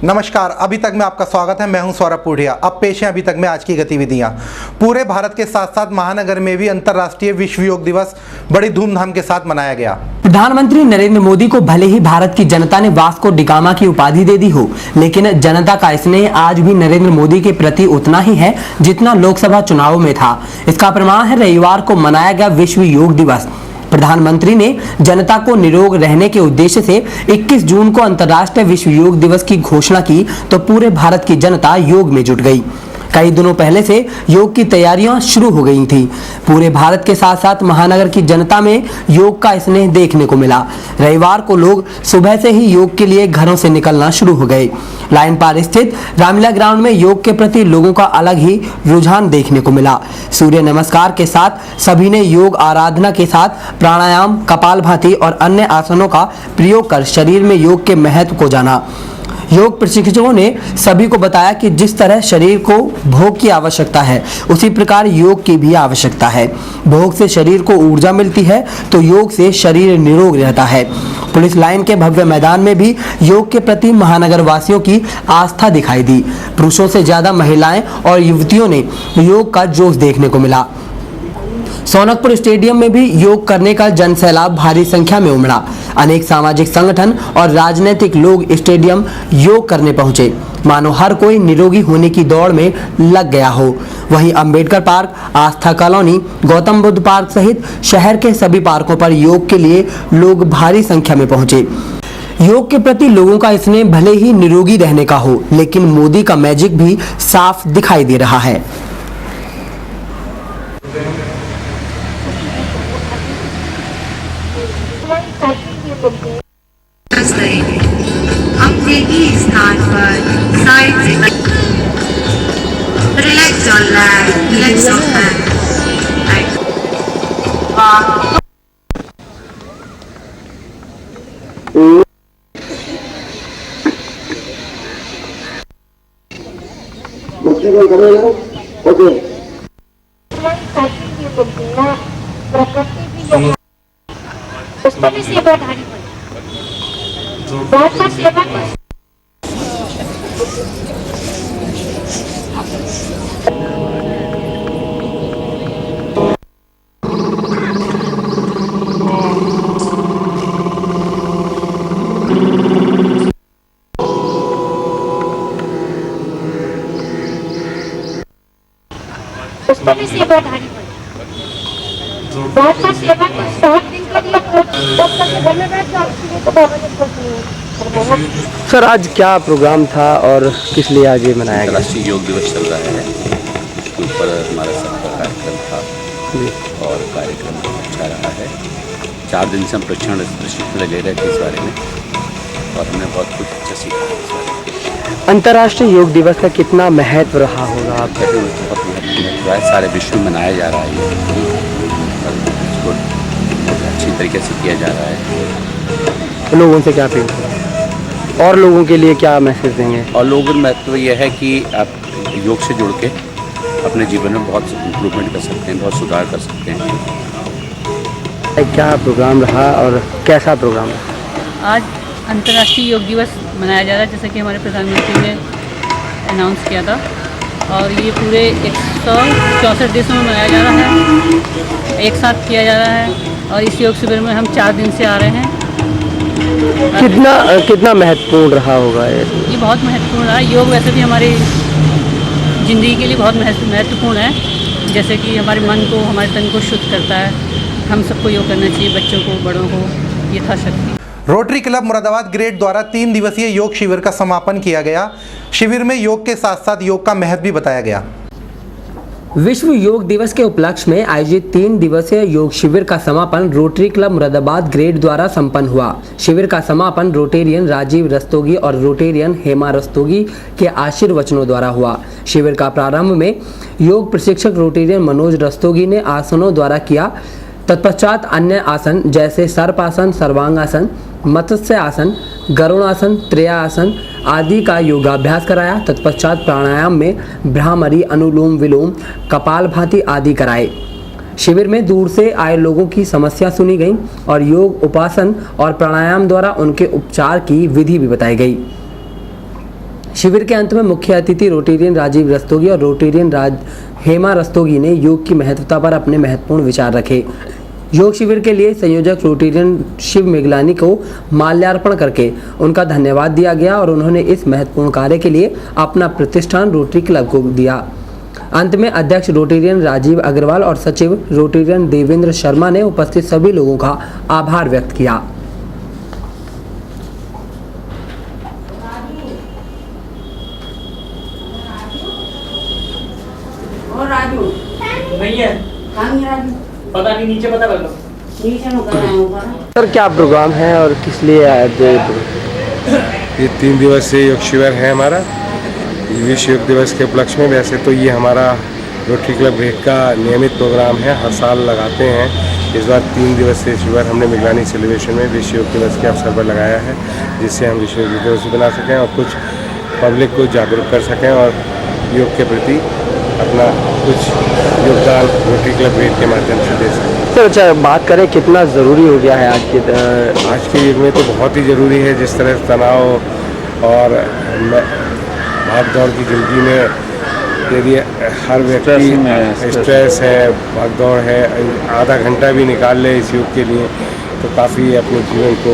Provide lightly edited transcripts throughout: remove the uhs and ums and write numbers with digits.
नमस्कार, अभी तक में आपका स्वागत है। मैं हूं सौरभ पुढ़िया। अब पेश है अभी तक में आज की गतिविधियां। पूरे भारत के साथ साथ महानगर में भी अंतर्राष्ट्रीय विश्व योग दिवस बड़ी धूमधाम के साथ मनाया गया। प्रधानमंत्री नरेंद्र मोदी को भले ही भारत की जनता ने वास्को डी गामा की उपाधि दे दी हो, लेकिन जनता का स्नेह आज भी नरेंद्र मोदी के प्रति उतना ही है जितना लोकसभा चुनाव में था। इसका प्रमाण है रविवार को मनाया गया विश्व योग दिवस। प्रधानमंत्री ने जनता को निरोग रहने के उद्देश्य से 21 जून को अंतर्राष्ट्रीय विश्व योग दिवस की घोषणा की तो पूरे भारत की जनता योग में जुट गई। कई दिनों पहले से योग की तैयारियां शुरू हो गई थी। पूरे भारत के साथ साथ महानगर की जनता में योग का स्नेह देखने को मिला। रविवार को लोग सुबह से ही योग के लिए घरों से निकलना शुरू हो गए। लाइन पार स्थित रामलीला ग्राउंड में योग के प्रति लोगों का अलग ही रुझान देखने को मिला। सूर्य नमस्कार के साथ सभी ने योग आराधना के साथ प्राणायाम, कपालभाति और अन्य आसनों का प्रयोग कर शरीर में योग के महत्व को जाना। योग प्रशिक्षकों ने सभी को बताया कि जिस तरह शरीर को भोग की आवश्यकता है, उसी प्रकार योग की भी आवश्यकता है। भोग से शरीर को ऊर्जा मिलती है तो योग से शरीर निरोग रहता है। पुलिस लाइन के भव्य मैदान में भी योग के प्रति महानगर वासियों की आस्था दिखाई दी। पुरुषों से ज्यादा महिलाएं और युवतियों ने योग का जोश देखने को मिला। सोनकपुर स्टेडियम में भी योग करने का जनसैलाब भारी संख्या में उमड़ा। अनेक सामाजिक संगठन और राजनीतिक लोग स्टेडियम योग करने पहुंचे, मानो हर कोई निरोगी होने की दौड़ में लग गया हो। वहीं अंबेडकर पार्क, आस्था कॉलोनी, गौतम बुद्ध पार्क सहित शहर के सभी पार्कों पर योग के लिए लोग भारी संख्या में पहुंचे। योग के प्रति लोगों का स्नेह भले ही निरोगी रहने का हो, लेकिन मोदी का मैजिक भी साफ दिखाई दे रहा है। अपने ही स्थान पर साइड से relax on land, relax on hand. उसको भी सेवा ढानी पड़ी। बहुत सा सेवा उसको भी सेवा ढानी पड़ी। बहुत सा सेवा 7 दिन के लिए घर में बैठ सर, आज क्या प्रोग्राम था और किस लिए आज ये मनाया गया? अंतर्राष्ट्रीय योग दिवस चल रहा है, उसके ऊपर हमारा सबका कार्यक्रम था और कार्यक्रम अच्छा रहा है। 4 दिन से हम प्रशिक्षण ले रहे थे इस बारे में और हमने बहुत कुछ अच्छा सीखा इस बारे में। अंतर्राष्ट्रीय योग दिवस का कितना महत्व रहा होगा आपका? बहुत महत्व है, सारे विश्व में मनाया जा रहा है, इसको अच्छी तरीके से किया जा रहा है। लोगों से क्या अपील और लोगों के लिए क्या मैसेज देंगे? और लोगों में महत्व यह है कि आप योग से जुड़ के अपने जीवन में बहुत इम्प्रूवमेंट कर सकते हैं, बहुत सुधार कर सकते हैं। क्या प्रोग्राम रहा और कैसा प्रोग्राम रहा? आज अंतर्राष्ट्रीय योग दिवस मनाया जा रहा है, जैसे कि हमारे प्रधानमंत्री ने अनाउंस किया था, और ये पूरे 164 देशों में मनाया जा रहा है, एक साथ किया जा रहा है। और इस योग शिविर में हम 4 दिन से आ रहे हैं। कितना महत्वपूर्ण रहा होगा ये बहुत महत्वपूर्ण रहा। योग वैसे भी हमारी ज़िंदगी के लिए बहुत महत्वपूर्ण है, जैसे कि हमारे मन को, हमारे तन को शुद्ध करता है। हम सबको योग करना चाहिए, बच्चों को, बड़ों को, यथाशक्ति। रोटरी क्लब मुरादाबाद ग्रेड द्वारा 3 दिवसीय योग शिविर का समापन किया गया। शिविर में योग के साथ साथ योग का महत्व भी बताया गया। विश्व योग दिवस के उपलक्ष्य में आयोजित 3 दिवसीय योग शिविर का समापन रोटरी क्लब मुरादाबाद ग्रेड द्वारा संपन्न हुआ। शिविर का समापन रोटेरियन राजीव रस्तोगी और रोटेरियन हेमा रस्तोगी के आशीर्वचनों द्वारा हुआ। शिविर का प्रारंभ में योग प्रशिक्षक रोटेरियन मनोज रस्तोगी ने आसनों द्वारा किया। तत्पश्चात अन्य आसन जैसे सर्पासन, सर्वांगासन, मत्स्य आसन, गरुणासन, त्रियासन आदि का योगाभ्यास कराया। तत्पश्चात प्राणायाम में भ्रामरी, अनुलोम विलोम, कपालभाति आदि कराए। शिविर में दूर से आए लोगों की समस्या सुनी गई और योग, उपासन और प्राणायाम द्वारा उनके उपचार की विधि भी बताई गई। शिविर के अंत में मुख्य अतिथि रोटेरियन राजीव रस्तोगी और रोटेरियन हेमा रस्तोगी ने योग की महत्वता पर अपने महत्वपूर्ण विचार रखे। योग शिविर के लिए संयोजक रोटेरियन शिव मेघलानी को माल्यार्पण करके उनका धन्यवाद दिया गया और उन्होंने इस महत्वपूर्ण कार्य के लिए अपना प्रतिष्ठान रोटरी क्लब को दिया। अंत में अध्यक्ष रोटेरियन राजीव अग्रवाल और सचिव रोटेरियन देवेंद्र शर्मा ने उपस्थित सभी लोगों का आभार व्यक्त किया। पता नहीं, नीचे पता कर लो। सर, क्या प्रोग्राम है और किस लिए आए थे? ये 3 दिवसीय योग शिविर है हमारा विश्व योग दिवस के उपलक्ष्य में। वैसे तो ये हमारा रोटरी क्लब भेट का नियमित प्रोग्राम है, हर साल लगाते हैं। इस बार 3 दिवसीय शिविर हमने मेघलानी सेलिब्रेशन में विश्व योग दिवस के अवसर पर लगाया है, जिससे हम विश्व योग दिवस बना सकें और कुछ पब्लिक को जागरूक कर सकें और योग के प्रति अपना कुछ योगदान रोटरी क्लब भेट के माध्यम से दे सकें। सर, अच्छा बात करें कितना ज़रूरी हो गया है आज के युग में तो बहुत ही ज़रूरी है। जिस तरह तनाव और भाग दौड़ की ज़िंदगी में यदि हर व्यक्ति स्ट्रेस है, भाग दौड़ है, आधा घंटा भी निकाल ले इस योग के लिए तो काफ़ी अपने जीवन को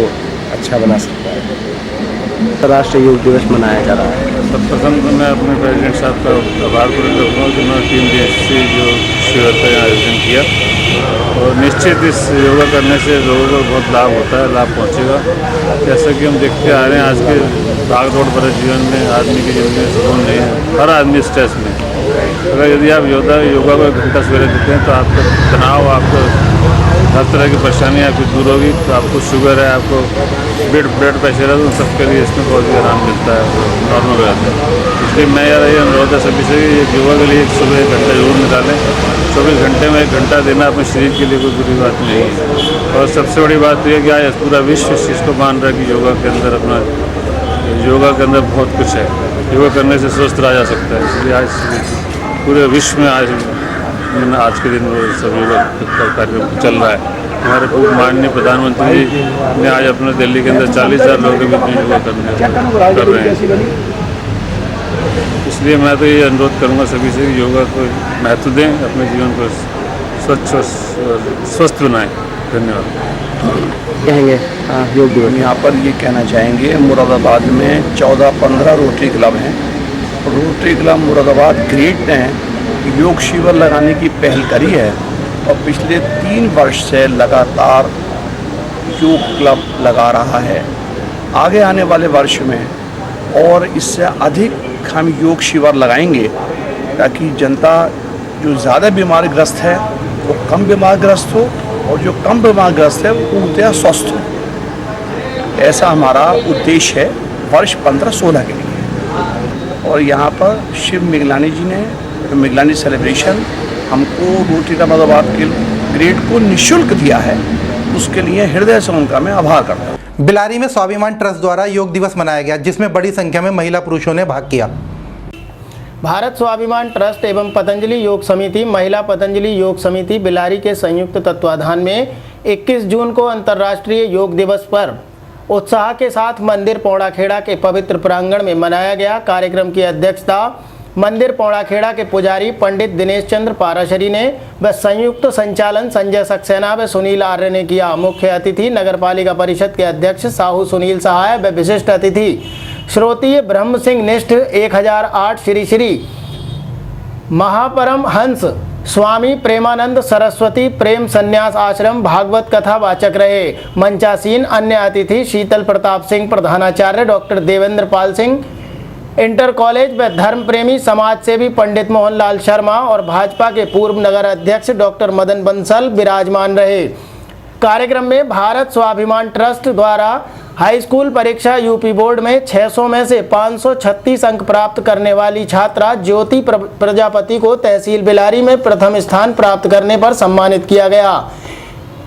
अच्छा बना सकता है। राष्ट्रीय योग दिवस मनाया जा रहा है। सर्वप्रथम तो मैं अपने प्रेसिडेंट साहब का आभार प्रकट करता हूँ कि उन्होंने 3 दिवसीय जो शिविर का आयोजन किया और निश्चित इस योगा करने से लोगों को बहुत लाभ होता है, लाभ पहुँचेगा। जैसा कि हम देखते आ रहे हैं आज के भाग दौड़ भरे जीवन में आदमी की ज़िंदगी में सुकून नहीं है, हर आदमी स्ट्रेस में। अगर यदि आप योगा को 1 घंटा सवेरे देते हैं तो आपका तनाव, आपको हर तरह की परेशानियाँ आपकी दूर होगी। तो आपको शुगर है, आपको ब्लड प्रेशर है, तो सबके लिए इसमें बहुत ही आराम मिलता है, नॉर्मल हो जाता है। इसलिए मैं यार ये अनुरोध है सभी से कि योगा के लिए सुबह 1 घंटा जरूर निकालें। 24 घंटे में 1 घंटा देना अपने शरीर के लिए कोई बुरी बात नहीं है। और सबसे बड़ी बात तो यह कि आज पूरा विश्व इस चीज़ को मान रहा है कि योगा के अंदर बहुत कुछ है, योगा करने से स्वस्थ रहा जा सकता है। इसलिए आज पूरे विश्व में आज के दिन सब योगा कार्यक्रम चल रहा है। हमारे पूर्व माननीय प्रधानमंत्री जी ने आज अपने दिल्ली के अंदर 40,000 लोगों के बीच में योगा कर रहे हैं। इसलिए मैं तो ये अनुरोध करूँगा सभी से कि योगा को महत्व दें, अपने जीवन को स्वच्छ और स्वस्थ बनाएं। धन्यवाद। कहेंगे योग दिवस हम यहाँ पर ये कहना चाहेंगे, मुरादाबाद में 14-15 रोटरी क्लब हैं। रोटरी क्लब मुरादाबाद ग्रेट ने योग शिविर लगाने की पहल करी है और पिछले 3 वर्ष से लगातार योग क्लब लगा रहा है। आगे आने वाले वर्ष में और इससे अधिक हम योग शिविर लगाएंगे ताकि जनता जो ज़्यादा बीमारग्रस्त है वो कम बीमारग्रस्त हो और जो कम बीमारग्रस्त है वो पूर्णतः स्वस्थ हो। ऐसा हमारा उद्देश्य है वर्ष 15-16 के लिए। और यहाँ पर शिव मेघलानी जी ने मेघलानी सेलिब्रेशन हमको रोटरी क्लब मुरादाबाद के ग्रेड को निःशुल्क दिया है, उसके लिए हृदय से उनका मैं आभार करता हूँ। बिलारी में स्वाभिमान ट्रस्ट द्वारा योग दिवस मनाया गया, जिसमें बड़ी संख्या में महिला पुरुषों ने भाग किया। भारत स्वाभिमान ट्रस्ट एवं पतंजलि योग समिति, महिला पतंजलि योग समिति बिलारी के संयुक्त तत्वाधान में 21 जून को अंतर्राष्ट्रीय योग दिवस पर उत्साह के साथ मंदिर पौड़ाखेड़ा के पवित्र प्रांगण में मनाया गया। कार्यक्रम की अध्यक्षता मंदिर पौड़ाखेड़ा के पुजारी पंडित दिनेश चंद्र पाराशरी ने व संयुक्त संचालन संजय सक्सेना व सुनील आर्य ने किया। मुख्य अतिथि नगरपालिका परिषद के अध्यक्ष साहू सुनील सहाय व विशिष्ट अतिथि श्रोतीय ब्रह्म सिंह निष्ठ 1008 श्री श्री महापरम हंस स्वामी प्रेमानंद सरस्वती प्रेम संन्यास आश्रम भागवत कथा वाचक रहे। मंचासीन अन्य अतिथि शीतल प्रताप सिंह प्रधानाचार्य, doctor Devendra Pal Singh inter college व धर्म प्रेमी समाज सेवी पंडित मोहनलाल शर्मा और भाजपा के पूर्व नगर अध्यक्ष डॉक्टर मदन बंसल विराजमान रहे। कार्यक्रम में भारत स्वाभिमान ट्रस्ट द्वारा हाई स्कूल परीक्षा यूपी बोर्ड में 600 में से 536 अंक प्राप्त करने वाली छात्रा ज्योति प्रजापति को तहसील बिलारी में प्रथम स्थान प्राप्त करने पर सम्मानित किया गया।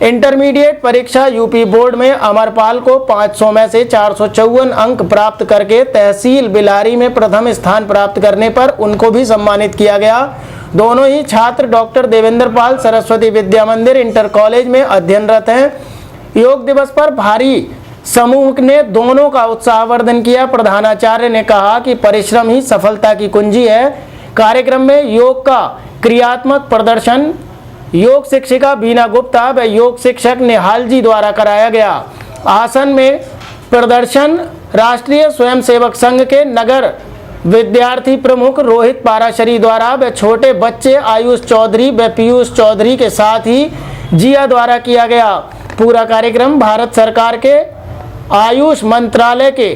इंटरमीडिएट परीक्षा यूपी बोर्ड में अमरपाल को 500 में से 454 अंक प्राप्त करके तहसील बिलारी में प्रथम स्थान प्राप्त करने पर उनको भी सम्मानित किया गया। दोनों ही छात्र डॉक्टर देवेंद्र पाल सरस्वती विद्या मंदिर इंटर कॉलेज में अध्ययनरत हैं। योग दिवस पर भारी समूह ने दोनों का उत्साहवर्धन किया। प्रधानाचार्य ने कहा कि परिश्रम ही सफलता की कुंजी है। कार्यक्रम में योग का क्रियात्मक प्रदर्शन योग शिक्षिका बीना गुप्ता व योग शिक्षक निहाल जी द्वारा कराया गया। आसन में प्रदर्शन राष्ट्रीय स्वयंसेवक संघ के नगर विद्यार्थी प्रमुख रोहित पाराशरी द्वारा व छोटे बच्चे आयुष चौधरी व पीयूष चौधरी के साथ ही जिया द्वारा किया गया। पूरा कार्यक्रम भारत सरकार के आयुष मंत्रालय के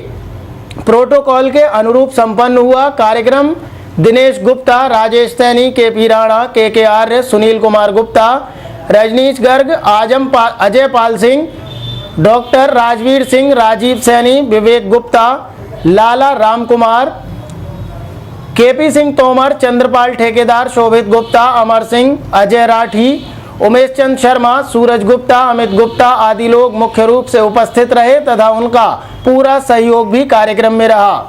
प्रोटोकॉल के अनुरूप संपन्न हुआ। कार्यक्रम दिनेश गुप्ता, राजेश सैनी, के राणा, के आर्य, सुनील कुमार गुप्ता, रजनीश गर्ग, अजय पाल सिंह, डॉक्टर राजवीर सिंह, राजीव सैनी, विवेक गुप्ता, लाला राम कुमार, केपी सिंह तोमर, चंद्रपाल ठेकेदार, शोभित गुप्ता, अमर सिंह, अजय राठी, उमेश चंद शर्मा, सूरज गुप्ता, अमित गुप्ता आदि लोग मुख्य रूप से उपस्थित रहे तथा उनका पूरा सहयोग भी कार्यक्रम में रहा।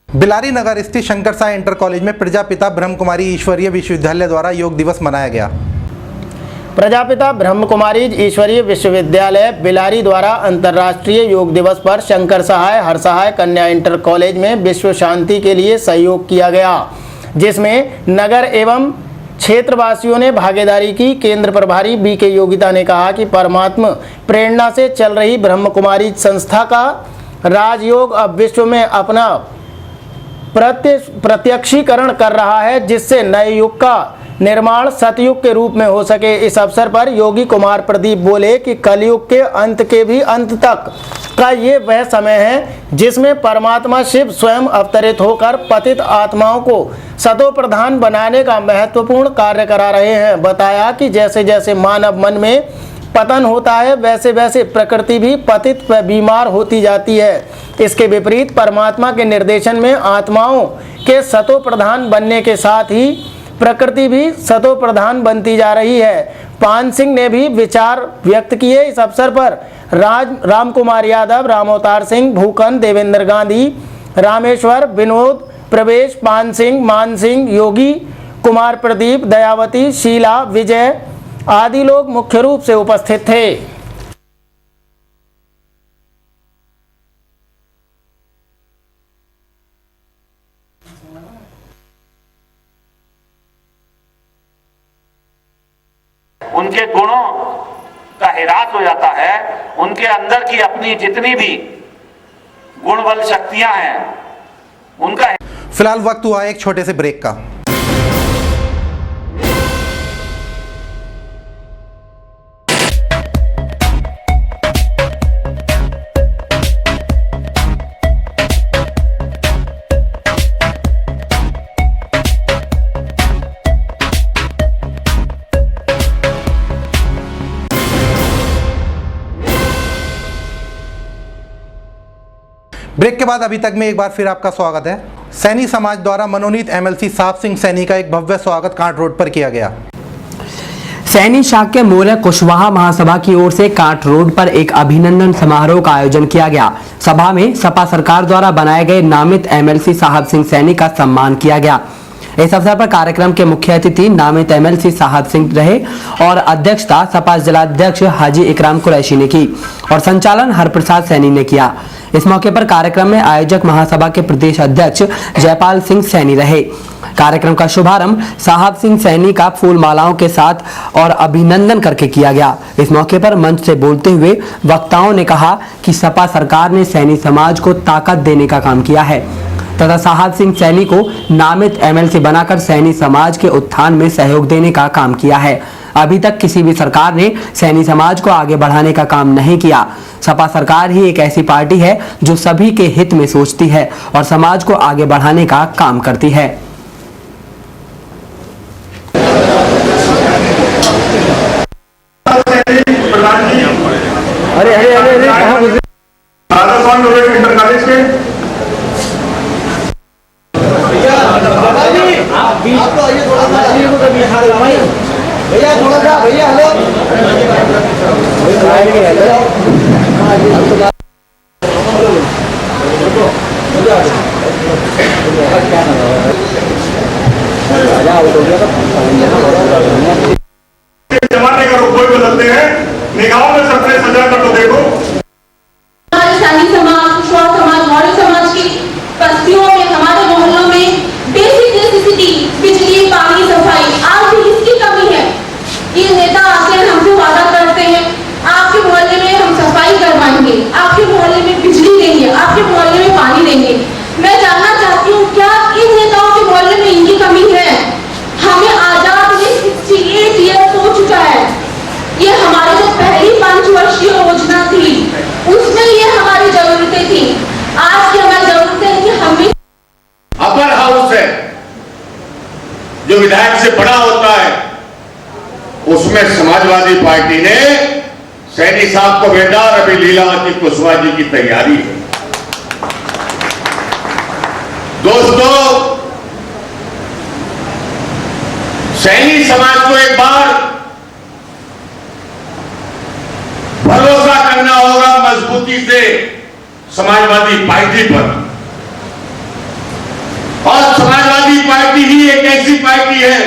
बिलारी नगर स्थित शंकर साई इंटर कॉलेज में प्रजापिता ब्रह्म कुमारी ईश्वरीय विश्वविद्यालय द्वारा योग दिवस मनाया गया। प्रजापिता ब्रह्म कुमारी ईश्वरीय विश्वविद्यालय बिलारी द्वारा अंतर्राष्ट्रीय योग दिवस पर शंकर सहाय हरसहाय कन्या इंटर कॉलेज में विश्व शांति के लिए सहयोग किया गया, जिसमें नगर एवं क्षेत्रवासियों ने भागीदारी की। केंद्र प्रभारी बीके योगिता ने कहा कि परमात्मा प्रेरणा से चल रही ब्रह्म कुमारी संस्था का राजयोग अब विश्व में अपना प्रत्यक्षीकरण कर रहा है, जिससे नए युग का निर्माण सतयुग के रूप में हो सके। इस अवसर पर योगी कुमार प्रदीप बोले कि कलयुग के अंत के भी अंत तक का ये वह समय है जिसमें परमात्मा शिव स्वयं अवतरित होकर पतित आत्माओं को सतो प्रधान बनाने का महत्वपूर्ण कार्य करा रहे हैं। बताया कि जैसे जैसे मानव मन में पतन होता है वैसे वैसे प्रकृति भी पतित व बीमार होती जाती है। इसके विपरीत परमात्मा के निर्देशन में आत्माओं के सतो प्रधान बनने के साथ ही प्रकृति भी सतो प्रधान बनती जा रही है। पान सिंह ने भी विचार व्यक्त किए। इस अवसर पर राम कुमार यादव, राम अवतार सिंह, भूकन, देवेंद्र गांधी, रामेश्वर, विनोद, प्रवेश, पान सिंह, मान सिंह, योगी कुमार प्रदीप, दयावती, शीला, विजय आदि लोग मुख्य रूप से उपस्थित थे। उनके गुणों का ह्रास हो जाता है, उनके अंदर की अपनी जितनी भी गुण बल शक्तियां हैं उनका। फिलहाल वक्त हुआ एक छोटे से ब्रेक का। ब्रेक के बाद अभी तक में एक बार फिर आपका स्वागत है। सैनी समाज द्वारा मनोनीत एमएलसी साहब सिंह सैनी का एक भव्य स्वागत कांट रोड पर किया गया। सैनी शाक्य मूल्य कुशवाहा महासभा की ओर से कांट रोड पर एक अभिनंदन समारोह का आयोजन किया गया। सभा में सपा सरकार द्वारा बनाए गए नामित एमएलसी साहब सिंह सैनी का सम्मान किया गया। इस अवसर पर कार्यक्रम के मुख्य अतिथि नामित एमएलसी साहब सिंह रहे और अध्यक्षता सपा जिलाध्यक्ष हाजी इकराम कुरैशी ने की और संचालन हरप्रसाद सैनी ने किया। इस मौके पर कार्यक्रम में आयोजक महासभा के प्रदेश अध्यक्ष जयपाल सिंह सैनी रहे। कार्यक्रम का शुभारंभ साहब सिंह सैनी का फूल मालाओं के साथ और अभिनंदन करके किया गया। इस मौके पर मंच से बोलते हुए वक्ताओं ने कहा कि सपा सरकार ने सैनी समाज को ताकत देने का काम किया है तथा साहब सिंह सैनी को नामित एमएलसी बनाकर सैनी समाज के उत्थान में सहयोग देने का काम किया है। अभी तक किसी भी सरकार ने सैनी समाज को आगे बढ़ाने का काम नहीं किया। सपा सरकार ही एक ऐसी पार्टी है जो सभी के हित में सोचती है और समाज को आगे बढ़ाने का काम करती है। अरे अरे अरे अरे भैया थोड़ा सा भैया हेलो जमाने का रुख कोई बदलते हैं, निगाहों में सबने सजा कर तो देखो। सैनी समाज, कुशवाहा समाज, मौर्य समाज की बस्तियों में, हमारे मोहल्लों में बेसिक नेसेसिटी, बिजली, पानी, सफाई, आज भी इसकी कमी है। ये नेता आते हैं, हमसे वादा करते हैं, आपके मोहल्ले में हम सफाई करवाएंगे, आपके मोहल्ले में बिजली देंगे, आपके मोहल्ले में पानी देंगे। मैं जानना चाहती हूँ, क्या इन नेताओं के मोहल्ले में इनकी कमी है? हमें आजाद में 68 ईयर्स हो चुका है। ये हमारी जो पहली 5 वर्षीय योजना थी, उसमें ये हमारी जरूरतें थी। आज की हमारी जरूरतें हैं कि हमें अपर हाउस है जो विधायक से बड़ा होता है, उसमें समाजवादी पार्टी ने सैनी साहब को भेजा और अभी लीलावती कुशवाहा जी की तैयारी है। दोस्तों, सैनी समाज को एक बार भरोसा करना होगा मजबूती से समाजवादी पार्टी पर। और समाजवादी पार्टी ही एक ऐसी पार्टी है,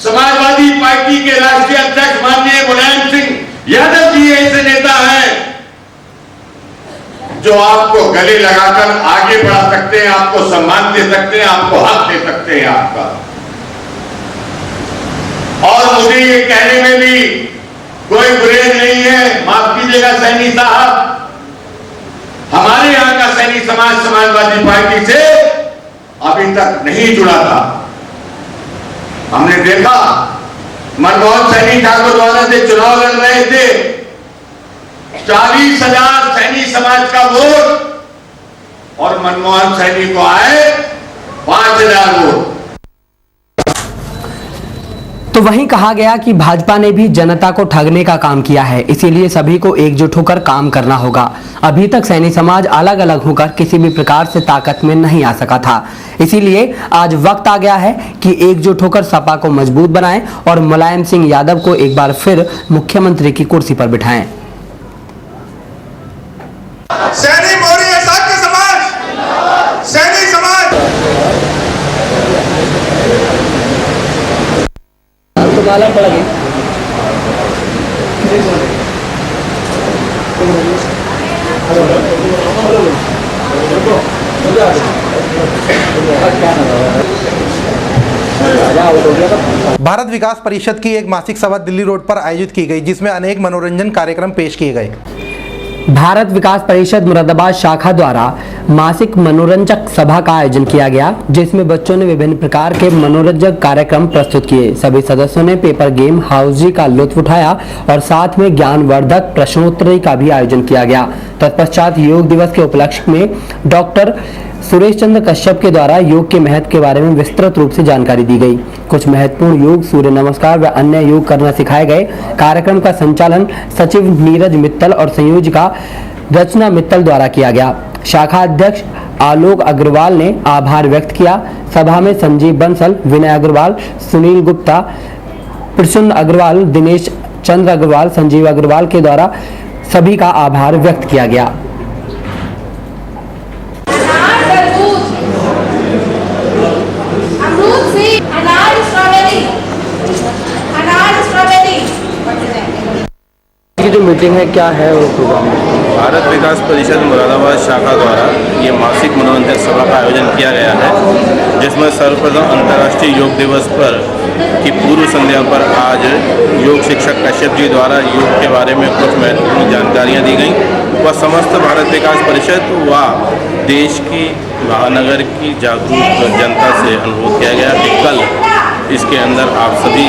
समाजवादी पार्टी के राष्ट्रीय अध्यक्ष माननीय मुलायम सिंह यादव जी ऐसे नेता हैं जो आपको गले लगाकर आगे बढ़ा सकते हैं, आपको सम्मान दे सकते हैं, आपको हक दे सकते हैं आपका। और मुझे ये कहने में भी कोई गुरेज नहीं है, माफ कीजिएगा सैनी साहब, हमारे यहां का सैनी समाज समाजवादी पार्टी से अभी तक नहीं जुड़ा था। हमने देखा मनमोहन सैनी ठाकुर द्वारा से चुनाव लड़ रहे थे, 40,000 सैनी समाज का वोट और मनमोहन सैनी को आए 5,000 वोट। तो वहीं कहा गया कि भाजपा ने भी जनता को ठगने का काम किया है, इसीलिए सभी को एकजुट होकर काम करना होगा। अभी तक सैनी समाज अलग अलग होकर किसी भी प्रकार से ताकत में नहीं आ सका था, इसीलिए आज वक्त आ गया है कि एकजुट होकर सपा को मजबूत बनाएं और मुलायम सिंह यादव को एक बार फिर मुख्यमंत्री की कुर्सी पर बिठाएं। सैनी मौर्य साक्य समाज, सैनी समाज तो माला पड़ गई। भारत विकास परिषद की एक मासिक सभा दिल्ली रोड पर आयोजित की गई, जिसमें अनेक मनोरंजन कार्यक्रम पेश किए गए। भारत विकास परिषद मुरादाबाद शाखा द्वारा मासिक मनोरंजक सभा का आयोजन किया गया, जिसमें बच्चों ने विभिन्न प्रकार के मनोरंजक कार्यक्रम प्रस्तुत किए। सभी सदस्यों ने पेपर गेम हाउजी का लुत्फ उठाया और साथ में ज्ञानवर्धक प्रश्नोत्तरी का भी आयोजन किया गया। तत्पश्चात योग दिवस के उपलक्ष्य में डॉक्टर सुरेश चंद्र कश्यप के द्वारा योग के महत्व के बारे में विस्तृत रूप से जानकारी दी गई। कुछ महत्वपूर्ण योग, सूर्य नमस्कार व अन्य योग करना सिखाए गए। कार्यक्रम का संचालन सचिव नीरज मित्तल और संयोजिका रचना मित्तल द्वारा किया गया। शाखा अध्यक्ष आलोक अग्रवाल ने आभार व्यक्त किया। सभा में संजीव बंसल, विनय अग्रवाल, सुनील गुप्ता, प्रसून अग्रवाल, दिनेश चंद्र अग्रवाल, संजीव अग्रवाल के द्वारा सभी का आभार व्यक्त किया गया। की जो मीटिंग है क्या है वो प्रोग्राम? भारत विकास परिषद मुरादाबाद शाखा द्वारा ये मासिक मनोरंजन सभा का आयोजन किया गया है, जिसमें सर्वप्रथम अंतर्राष्ट्रीय योग दिवस पर की पूर्व संध्या पर आज योग शिक्षक कश्यप जी द्वारा योग के बारे में कुछ महत्वपूर्ण जानकारियाँ दी गई व समस्त भारत विकास परिषद व देश की महानगर की जागरूक जनता से अनुरोध किया गया कि कल इसके अंदर आप सभी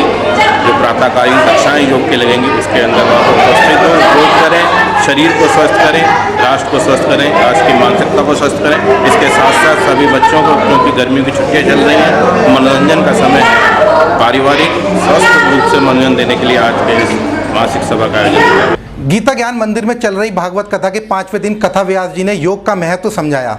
जो प्रातःकालीन कक्षाएँ योग के लगेंगी उसके अंदर आप उपस्थित हो, योग करें, शरीर को स्वस्थ करें, राष्ट्र को स्वस्थ करें, राष्ट्र की मानसिकता को स्वस्थ करें। इसके साथ साथ सभी बच्चों को, क्योंकि गर्मी की छुट्टियाँ चल रही हैं, मनोरंजन का समय है, पारिवारिक स्वस्थ रूप से मनोरंजन देने के लिए आज के इस मासिक सभा का आयोजन किया। गीता ज्ञान मंदिर में चल रही भागवत कथा के 5वें दिन कथा व्यास जी ने योग का महत्व समझाया।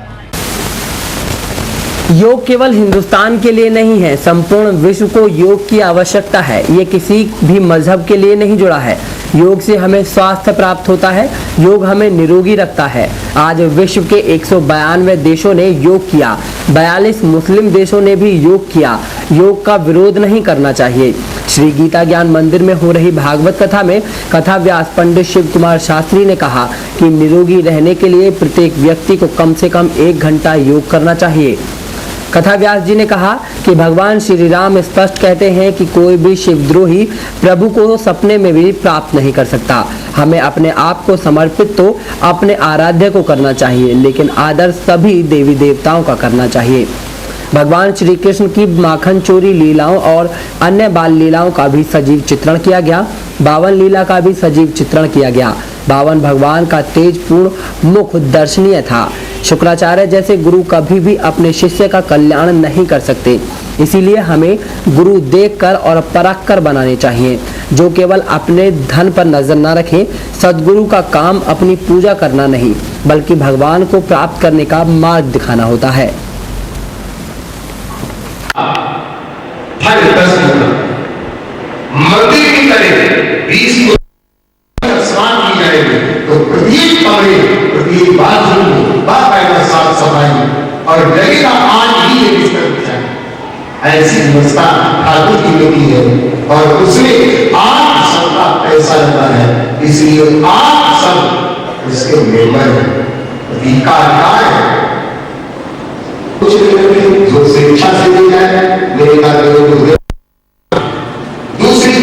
योग केवल हिंदुस्तान के लिए नहीं है, संपूर्ण विश्व को योग की आवश्यकता है। ये किसी भी मजहब के लिए नहीं जुड़ा है। योग से हमें स्वास्थ्य प्राप्त होता है, योग हमें निरोगी रखता है। आज विश्व के 192 देशों ने योग किया, 42 मुस्लिम देशों ने भी योग किया। योग का विरोध नहीं करना चाहिए। श्री गीता ज्ञान मंदिर में हो रही भागवत कथा में कथा व्यास पंडित शिव कुमार शास्त्री ने कहा कि निरोगी रहने के लिए प्रत्येक व्यक्ति को कम से कम 1 घंटा योग करना चाहिए। कथा व्यास जी ने कहा कि भगवान श्री राम स्पष्ट कहते हैं कि कोई भी शिवद्रोही प्रभु को सपने में भी प्राप्त नहीं कर सकता। हमें अपने आप को समर्पित तो अपने आराध्य को करना चाहिए, लेकिन आदर सभी देवी देवताओं का करना चाहिए। भगवान श्री कृष्ण की माखन चोरी लीलाओं और अन्य बाल लीलाओं का भी सजीव चित्रण किया गया। 52 लीला का भी सजीव चित्रण किया गया। 52 भगवान का तेजपूर्ण मुख दर्शनीय था। शुक्राचार्य जैसे गुरु कभी भी अपने शिष्य का कल्याण नहीं कर सकते, इसीलिए हमें गुरु देखकर और परख कर बनाने चाहिए, जो केवल अपने धन पर नजर न रखे। सद्गुरु का काम अपनी पूजा करना नहीं, बल्कि भगवान को प्राप्त करने का मार्ग दिखाना होता है। मंदिर की तरह 20 स्नान की जाएगी तो प्रत्येक कमरे प्रत्येक बाथरूम में बाकायदा साफ सफाई और लगेगा आज ही ये बिस्तर बिछाए। ऐसी व्यवस्था ठाकुर की होती है और उसमें आप सबका पैसा लगता है, इसलिए आप सब उसके मेंबर हैं, अधिकार है। कुछ जो शिक्षा से दी जाए मेरे का दूसरी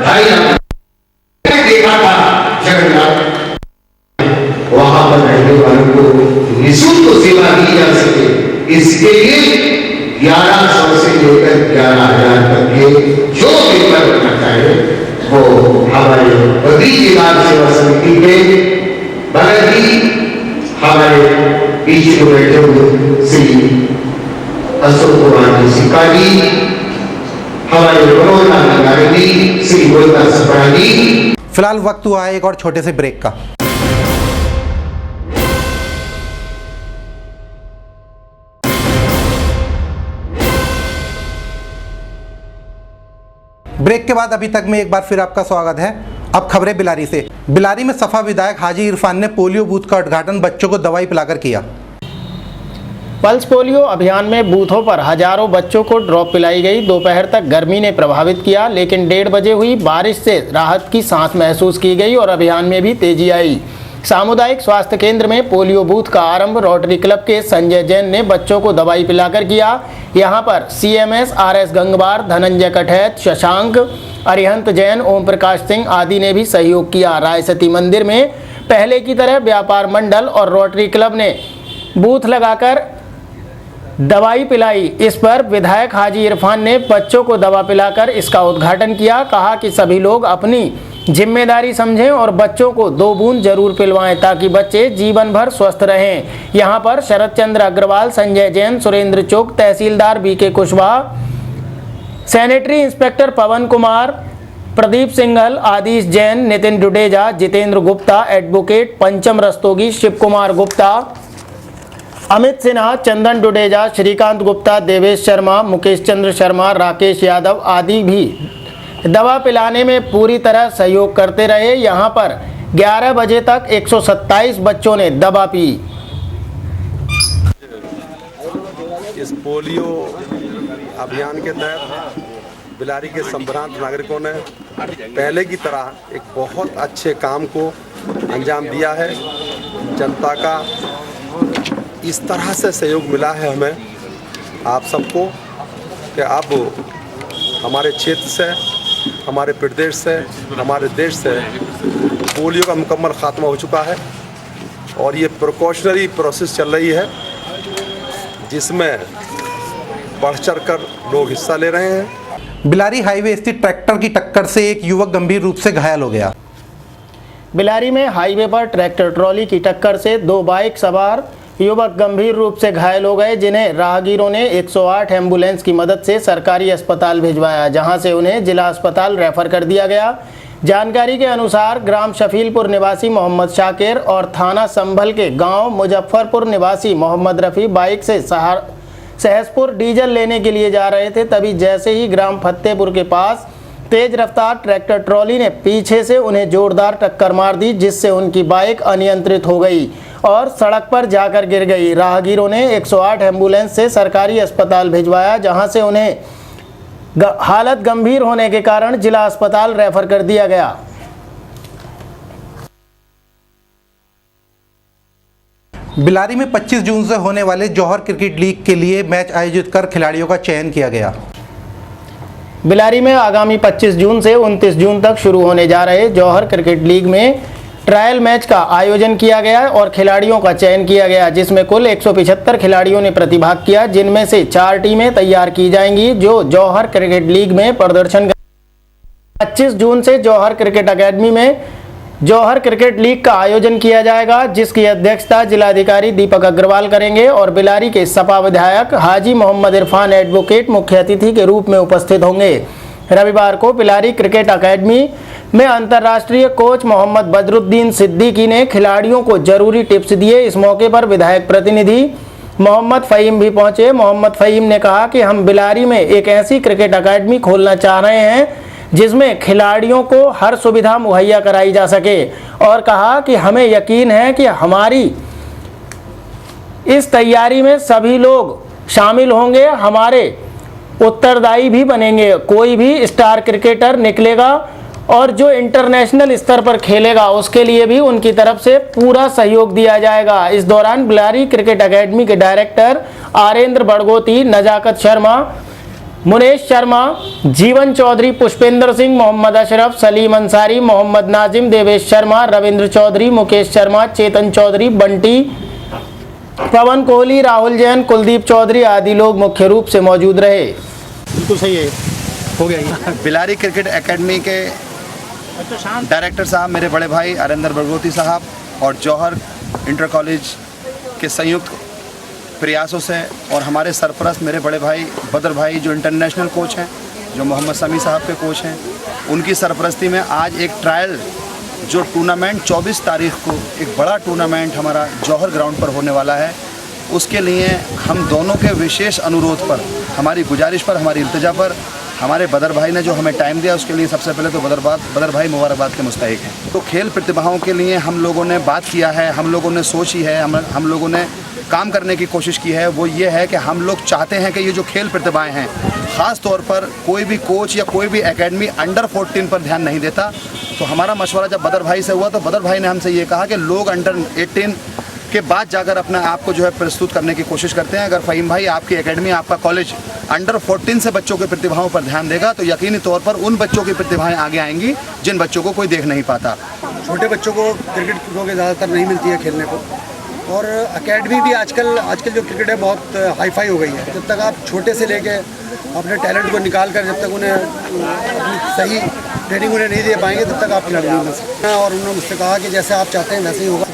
ढाई देखा था जगन्नाथ, वहां पर रहने वालों को निःशुल्क सेवा दी जा सके, इसके लिए 1100 से लेकर 11,000 तक के जो पेपर रखा है वो हमारे बद्री जिला सेवा समिति के बगल ही हमारे बीच में बैठे हुए श्री अशोक कुमार जी सिक्का जी, हमारे बड़ौदा नगर जी श्री गोलता सपरा जी। फिलहाल वक्त हुआ है एक और छोटे से ब्रेक का। ब्रेक के बाद अभी तक में एक बार फिर आपका स्वागत है। अब खबरें बिलारी से। बिलारी में सपा विधायक हाजी इरफान ने पोलियो बूथ का उद्घाटन बच्चों को दवाई पिलाकर किया। पल्स पोलियो अभियान में बूथों पर हजारों बच्चों को ड्रॉप पिलाई गई। दोपहर तक गर्मी ने प्रभावित किया, लेकिन 1:30 बजे हुई बारिश से राहत की सांस महसूस की गई और अभियान में भी तेजी आई। सामुदायिक स्वास्थ्य केंद्र में पोलियो बूथ का आरंभ रोटरी क्लब के संजय जैन ने बच्चों को दवाई पिलाकर किया। यहां पर CMS RS गंगवार, धनंजय कठैत, शशांक, अरिहंत जैन, ओम प्रकाश सिंह आदि ने भी सहयोग किया। रायसती मंदिर में पहले की तरह व्यापार मंडल और रोटरी क्लब ने बूथ लगाकर दवाई पिलाई। इस पर विधायक हाजी इरफान ने बच्चों को दवा पिलाकर इसका उद्घाटन किया। कहा कि सभी लोग अपनी जिम्मेदारी समझें और बच्चों को 2 बूंद जरूर पिलवाएं ताकि बच्चे जीवन भर स्वस्थ रहें। यहां पर शरद चंद्र अग्रवाल, संजय जैन, सुरेंद्र चोक, तहसीलदार BK कुशवाहा, सैनिटरी इंस्पेक्टर पवन कुमार, प्रदीप सिंघल, आदिश जैन, नितिन डुडेजा, जितेंद्र गुप्ता, एडवोकेट पंचम रस्तोगी, शिव कुमार गुप्ता, अमित सिन्हा, चंदन डुडेजा, श्रीकांत गुप्ता, देवेश शर्मा, मुकेश चंद्र शर्मा, राकेश यादव आदि भी दवा पिलाने में पूरी तरह सहयोग करते रहे। यहां पर 11 बजे तक 127 बच्चों ने दवा पी। इस पोलियो अभियान के तहत बिलारी के संभ्रांत नागरिकों ने पहले की तरह एक बहुत अच्छे काम को अंजाम दिया है। जनता का इस तरह से सहयोग मिला है हमें आप सबको कि अब हमारे क्षेत्र से, हमारे प्रदेश से, हमारे देश से पोलियो का मुकम्मल खात्मा हो चुका है और ये प्रिकॉशनरी प्रोसेस चल रही है जिसमें बढ़ चढ़ कर लोग हिस्सा ले रहे हैं। बिलारी हाईवे स्थित ट्रैक्टर की टक्कर से एक युवक गंभीर रूप से घायल हो गया। बिलारी में हाईवे पर ट्रैक्टर ट्रॉली की टक्कर से 2 बाइक सवार युवक गंभीर रूप से घायल हो गए, जिन्हें राहगीरों ने 108 एम्बुलेंस की मदद से सरकारी अस्पताल भिजवाया, जहां से उन्हें जिला अस्पताल रेफर कर दिया गया। जानकारी के अनुसार ग्राम शफीलपुर निवासी मोहम्मद शाकिर और थाना संभल के गांव मुजफ्फरपुर निवासी मोहम्मद रफ़ी बाइक से सहसपुर डीजल लेने के लिए जा रहे थे, तभी जैसे ही ग्राम फतेहपुर के पास तेज रफ्तार ट्रैक्टर ट्रॉली ने पीछे से उन्हें जोरदार टक्कर मार दी, जिससे उनकी बाइक अनियंत्रित हो गई और सड़क पर जाकर गिर गई। राहगीरों ने 108 एम्बुलेंस से सरकारी अस्पताल भिजवाया, जहां से उन्हें हालत गंभीर होने के कारण जिला अस्पताल रेफर कर दिया गया। बिलारी में 25 जून से होने वाले जौहर क्रिकेट लीग के लिए मैच आयोजित कर खिलाड़ियों का चयन किया गया। बिलारी में आगामी 25 जून से 29 जून तक शुरू होने जा रहे जौहर क्रिकेट लीग में ट्रायल मैच का आयोजन किया गया और खिलाड़ियों का चयन किया गया, जिसमें कुल 175 खिलाड़ियों ने प्रतिभाग किया, जिनमें से 4 टीमें तैयार की जाएंगी जो जौहर क्रिकेट लीग में प्रदर्शन करेंगी। 25 जून से जौहर क्रिकेट अकेडमी में जौहर क्रिकेट लीग का आयोजन किया जाएगा, जिसकी अध्यक्षता जिलाधिकारी दीपक अग्रवाल करेंगे और बिलारी के सपा विधायक हाजी मोहम्मद इरफान एडवोकेट मुख्य अतिथि के रूप में उपस्थित होंगे। रविवार को बिलारी क्रिकेट अकेडमी में अंतर्राष्ट्रीय कोच मोहम्मद बदरुद्दीन सिद्दीकी ने खिलाड़ियों को जरूरी टिप्स दिए। इस मौके पर विधायक प्रतिनिधि मोहम्मद फ़हीम भी पहुंचे। मोहम्मद फ़हीम ने कहा कि हम बिलारी में एक ऐसी क्रिकेट अकेडमी खोलना चाह रहे हैं जिसमें खिलाड़ियों को हर सुविधा मुहैया कराई जा सके, और कहा कि हमें यकीन है कि हमारी इस तैयारी में सभी लोग शामिल होंगे, हमारे उत्तरदायी भी बनेंगे। कोई भी स्टार क्रिकेटर निकलेगा और जो इंटरनेशनल स्तर पर खेलेगा उसके लिए भी उनकी तरफ से पूरा सहयोग दिया जाएगा। इस दौरान बिलारी क्रिकेट अकेडमी के डायरेक्टर आरेंद्र बड़गोती, नजाकत शर्मा, मुनेश शर्मा, जीवन चौधरी, पुष्पेंद्र सिंह, मोहम्मद अशरफ, सलीम अंसारी, मोहम्मद नाजिम, देवेश शर्मा, रविंद्र चौधरी, मुकेश शर्मा, चेतन चौधरी, बंटी, पवन कोहली, राहुल जैन, कुलदीप चौधरी आदि लोग मुख्य रूप से मौजूद रहे। बिल्कुल सही है, हो गया। बिलारी क्रिकेट एकेडमी के डायरेक्टर साहब मेरे बड़े भाई आरेंद्र बड़गोती साहब और जौहर इंटर कॉलेज के संयुक्त प्रयासों से और हमारे सरपरस्त मेरे बड़े भाई बदर भाई जो इंटरनेशनल कोच हैं, जो मोहम्मद समी साहब के कोच हैं, उनकी सरपरस्ती में आज एक ट्रायल जो टूर्नामेंट 24 तारीख को एक बड़ा टूर्नामेंट हमारा जौहर ग्राउंड पर होने वाला है, उसके लिए हम दोनों के विशेष अनुरोध पर, हमारी गुजारिश पर, हमारी इल्तिजा पर हमारे बदर भाई ने जो हमें टाइम दिया उसके लिए सबसे पहले तो बदर भाई मुबारकबाद के मुस्तहिक हैं। तो खेल प्रतिभाओं के लिए हम लोगों ने बात किया है, हम लोगों ने सोची है, हम लोगों ने काम करने की कोशिश की है। वो ये है कि हम लोग चाहते हैं कि ये जो खेल प्रतिभाएं हैं, ख़ास तौर पर कोई भी कोच या कोई भी एकेडमी अंडर 14 पर ध्यान नहीं देता। तो हमारा मशवरा जब बदर भाई से हुआ तो बदर भाई ने हमसे ये कहा कि लोग अंडर 18 के बाद जाकर अपने आप को जो है प्रस्तुत करने की कोशिश करते हैं। अगर फ़हीम भाई आपकी एकेडमी, आपका कॉलेज अंडर 14 से बच्चों की प्रतिभाओं पर ध्यान देगा तो यकीनी तौर पर उन बच्चों की प्रतिभाएं आगे आएंगी जिन बच्चों को कोई देख नहीं पाता। छोटे बच्चों को क्रिकेट क्योंकि ज़्यादातर नहीं मिलती है खेलने को, और एकेडमी भी आजकल जो क्रिकेट है बहुत हाई फाई हो गई है। जब तक आप छोटे से लेके अपने टैलेंट को निकाल कर जब तक उन्हें अपनी सही ट्रेनिंग उन्हें नहीं दे पाएंगे तब तक आप खिलाड़ी नहीं बन सकते। और उन्होंने मुझसे कहा कि जैसे आप चाहते हैं वैसे ही होगा।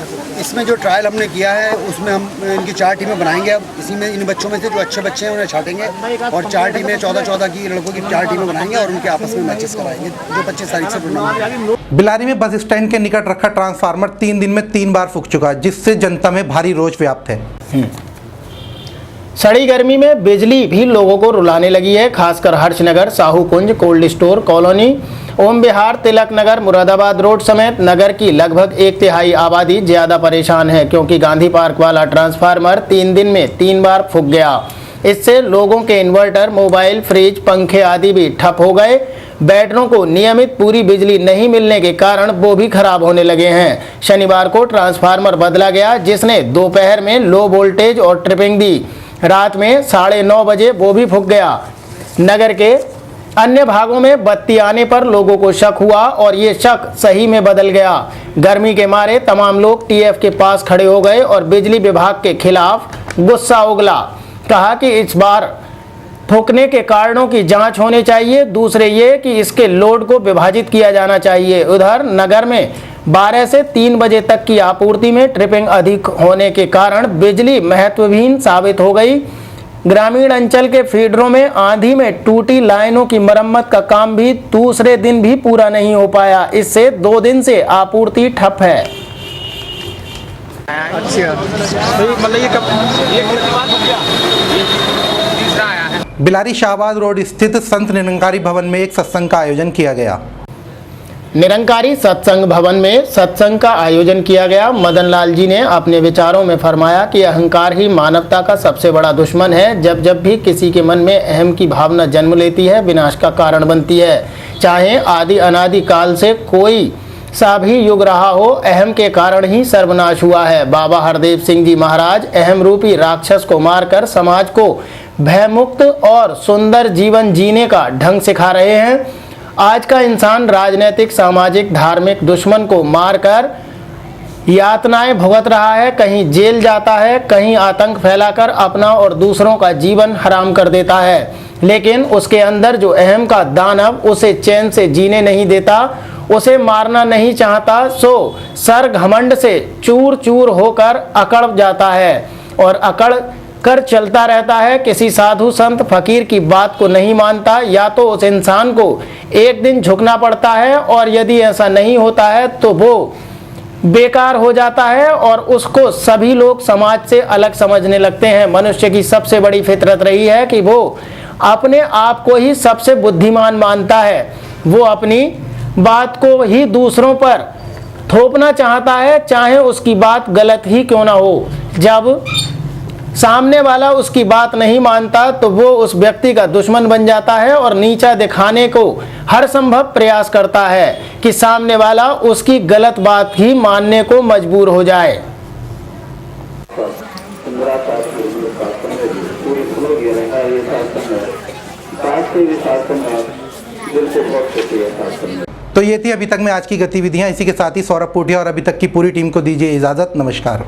इसमें जो ट्रायल हमने किया है उसमें हम इनकी 4 टीमें बनाएंगे। अब इसी में इन बच्चों में से जो अच्छे बच्चे हैं उन्हें छाटेंगे और 4 टीमें 14-14 की लड़कों की 4 टीमें बनाएंगे और उनके आपस में मैचेस कराएंगे जो 25 तारीख से टूर्नामेंट। बिलारी में बस स्टैंड के निकट रखा ट्रांसफार्मर 3 दिन में 3 बार फूंक चुका, जिससे जनता में भारी रोष व्याप्त है। सड़ी गर्मी में बिजली भी लोगों को रुलाने लगी है। खासकर हर्षनगर, साहू कुंज, कोल्ड स्टोर कॉलोनी, ओम विहार, तिलक नगर, मुरादाबाद रोड समेत नगर की लगभग 1/3 आबादी ज्यादा परेशान है, क्योंकि गांधी पार्क वाला ट्रांसफार्मर 3 दिन में 3 बार फूंक गया। इससे लोगों के इन्वर्टर, मोबाइल, फ्रिज, पंखे आदि भी ठप हो गए। बैटरों को नियमित पूरी बिजली नहीं मिलने के कारण वो भी खराब होने लगे हैं। शनिवार को ट्रांसफार्मर बदला गया, जिसने दोपहर में लो वोल्टेज और ट्रिपिंग दी। रात में 9:30 बजे वो भी फूंक गया। नगर के अन्य भागों में बत्ती आने पर लोगों को शक हुआ और ये शक सही में बदल गया। गर्मी के मारे तमाम लोग टीएफ के पास खड़े हो गए और बिजली विभाग के खिलाफ गुस्सा उगला। कहा कि इस बार फूंकने के कारणों की जांच होनी चाहिए। दूसरे ये कि इसके लोड को विभाजित किया जाना चाहिए। उधर नगर में 12 से 3 बजे तक की आपूर्ति में ट्रिपिंग अधिक होने के कारण बिजली महत्वहीन साबित हो गई। ग्रामीण अंचल के फीडरों में आंधी में टूटी लाइनों की मरम्मत का काम भी दूसरे दिन भी पूरा नहीं हो पाया। इससे 2 दिन से आपूर्ति ठप है। अच्छा, तो मतलब ये कब बिलारी शाहबाद रोड स्थित संत निरंकारी भवन में एक सत्संग का आयोजन किया गया। निरंकारी सत्संग भवन में सत्संग का आयोजन किया गया। मदन लाल जी ने अपने विचारों में फरमाया कि अहंकार ही मानवता का सबसे बड़ा दुश्मन है। जब जब भी किसी के मन में अहम की भावना जन्म लेती है, विनाश का कारण बनती है। चाहे आदि अनादि काल से कोई सा भी युग रहा हो, अहम के कारण ही सर्वनाश हुआ है। बाबा हरदेव सिंह जी महाराज अहम रूपी राक्षस को मारकर समाज को भयमुक्त और सुंदर जीवन जीने का ढंग सिखा रहे हैं। आज का इंसान राजनीतिक, सामाजिक, धार्मिक दुश्मन को मारकर यातनाएं भुगत रहा है। कहीं जेल जाता है, कहीं आतंक फैलाकर अपना और दूसरों का जीवन हराम कर देता है। लेकिन उसके अंदर जो अहम का दानव उसे चैन से जीने नहीं देता, उसे मारना नहीं चाहता, सो सर घमंड से चूर चूर होकर अकड़ जाता है और अकड़ कर चलता रहता है। किसी साधु संत फकीर की बात को नहीं मानता, या तो उस इंसान को एक दिन झुकना पड़ता है, और यदि ऐसा नहीं होता है तो वो बेकार हो जाता है और उसको सभी लोग समाज से अलग समझने लगते हैं। मनुष्य की सबसे बड़ी फितरत रही है कि वो अपने आप को ही सबसे बुद्धिमान मानता है। वो अपनी बात को ही दूसरों पर थोपना चाहता है, चाहे उसकी बात गलत ही क्यों ना हो। जब सामने वाला उसकी बात नहीं मानता तो वो उस व्यक्ति का दुश्मन बन जाता है और नीचा दिखाने को हर संभव प्रयास करता है कि सामने वाला उसकी गलत बात ही मानने को मजबूर हो जाए। तो ये थी अभी तक में आज की गतिविधियां। इसी के साथ ही सौरभ पूठिया और अभी तक की पूरी टीम को दीजिए इजाजत। नमस्कार।